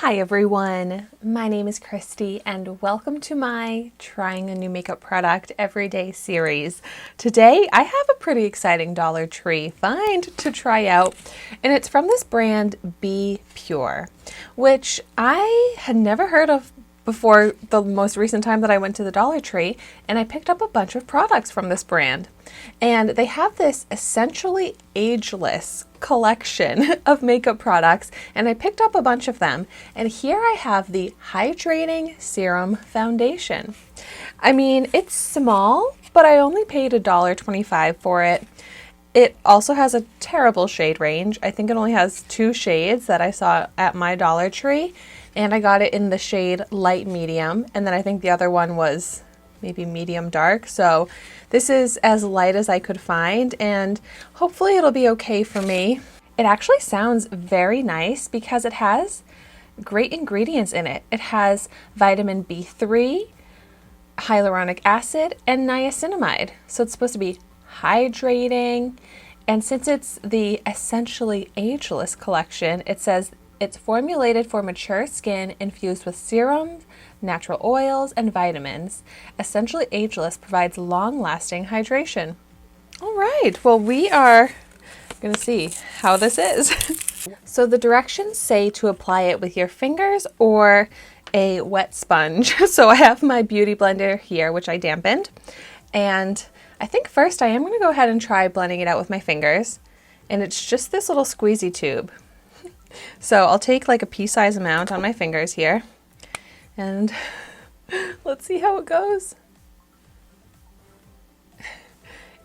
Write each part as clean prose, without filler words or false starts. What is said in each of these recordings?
Hi everyone, my name is Christy and welcome to my Trying a New Makeup Product Everyday series. Today I have a pretty exciting Dollar Tree find to try out, and it's from this brand b.pure, which I had never heard of before the most recent time that I went to the Dollar Tree, and I picked up a bunch of products from this brand. And they have this essentially ageless collection of makeup products, and I picked up a bunch of them. And here I have the Hydrating Serum Foundation. I mean, it's small, but I only paid $1.25 for it. It also has a terrible shade range. I think it only has 2 shades that I saw at my Dollar Tree, and I got it in the shade light medium, and then I think the other one was maybe medium dark. So this is as light as I could find, and hopefully it'll be okay for me. It actually sounds very nice because it has great ingredients in it. It has vitamin B3, hyaluronic acid, and niacinamide. So it's supposed to be hydrating, and since it's the essentially ageless collection, it says it's formulated for mature skin infused with serums, natural oils, and vitamins. Essentially Ageless provides long-lasting hydration. All right, well, we are going to see how this is. So the directions say to apply it with your fingers or a wet sponge. So I have my beauty blender here, which I dampened. And I think first I am going to go ahead and try blending it out with my fingers. And it's just this little squeezy tube. So I'll take like a pea-size amount on my fingers here, and let's see how it goes.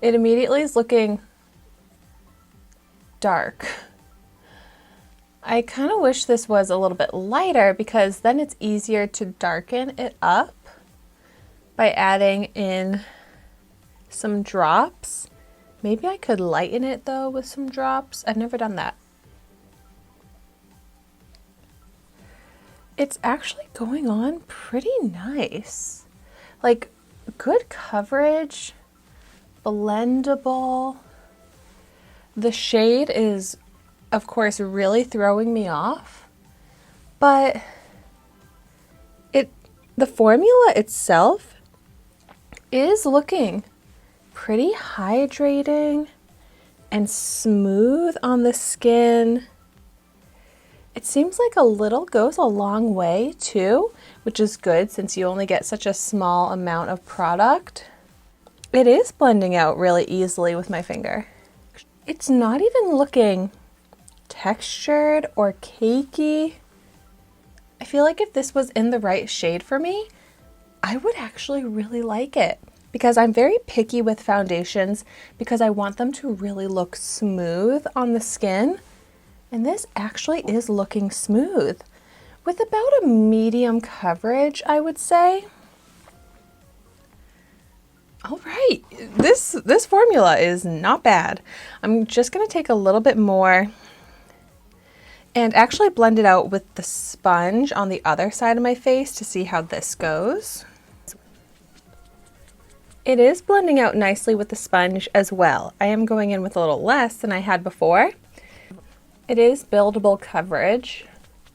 It immediately is looking dark. I kind of wish this was a little bit lighter because then it's easier to darken it up by adding in some drops. Maybe I could lighten it though with some drops. I've never done that. It's actually going on pretty nice. Like, good coverage, blendable. The shade is, of course, really throwing me off, but the formula itself is looking pretty hydrating and smooth on the skin. It seems like a little goes a long way too, which is good since you only get such a small amount of product. It is blending out really easily with my finger. It's not even looking textured or cakey. I feel like if this was in the right shade for me, I would actually really like it, because I'm very picky with foundations because I want them to really look smooth on the skin. And this actually is looking smooth with about a medium coverage, I would say. All right, this formula is not bad. I'm just gonna take a little bit more and actually blend it out with the sponge on the other side of my face to see how this goes. It is blending out nicely with the sponge as well. I am going in with a little less than I had before. It is Buildable Coverage.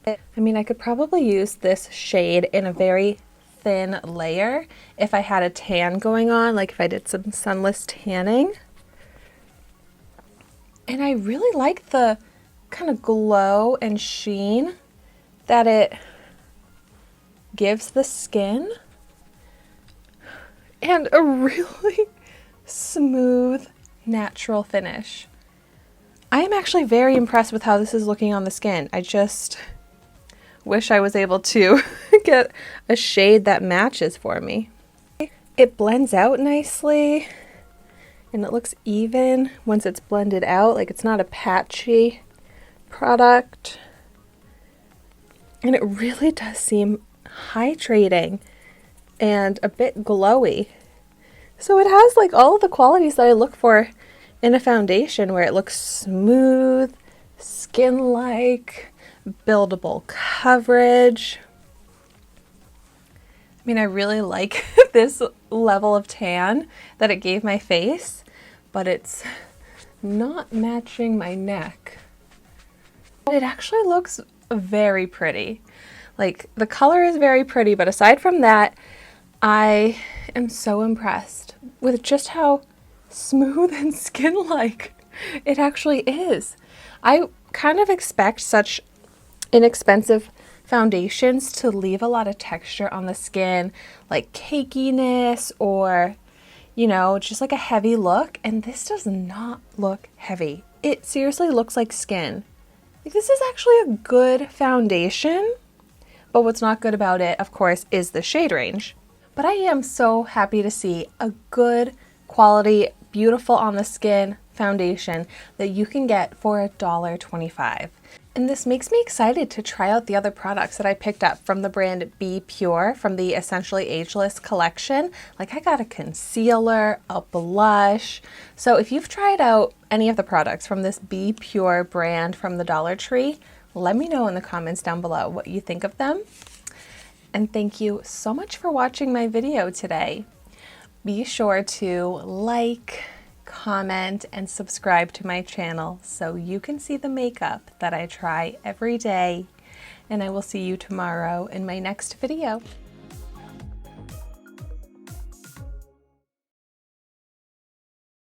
I mean, I could probably use this shade in a very thin layer if I had a tan going on, like if I did some sunless tanning. And I really like the kind of glow and sheen that it gives the skin, and a really smooth, natural finish. I am actually very impressed with how this is looking on the skin. I just wish I was able to get a shade that matches for me. It blends out nicely and it looks even once it's blended out, like it's not a patchy product. And it really does seem hydrating and a bit glowy. So it has like all of the qualities that I look for in a foundation, where it looks smooth, skin-like, buildable coverage. I mean, I really like this level of tan that it gave my face, but it's not matching my neck. It actually looks very pretty. Like, the color is very pretty, but aside from that, I am so impressed with just how smooth and skin-like it actually is. I kind of expect such inexpensive foundations to leave a lot of texture on the skin, like cakiness or, you know, just like a heavy look. And this does not look heavy. It seriously looks like skin. Like, this is actually a good foundation. But what's not good about it, of course, is the shade range. But I am so happy to see a good quality, beautiful on the skin foundation that you can get for $1.25. And this makes me excited to try out the other products that I picked up from the brand b.pure from the Essentially Ageless collection. Like, I got a concealer, a blush. So if you've tried out any of the products from this b.pure brand from the Dollar Tree, let me know in the comments down below what you think of them. And thank you so much for watching my video today. Be sure to like, comment, and subscribe to my channel so you can see the makeup that I try every day. And I will see you tomorrow in my next video.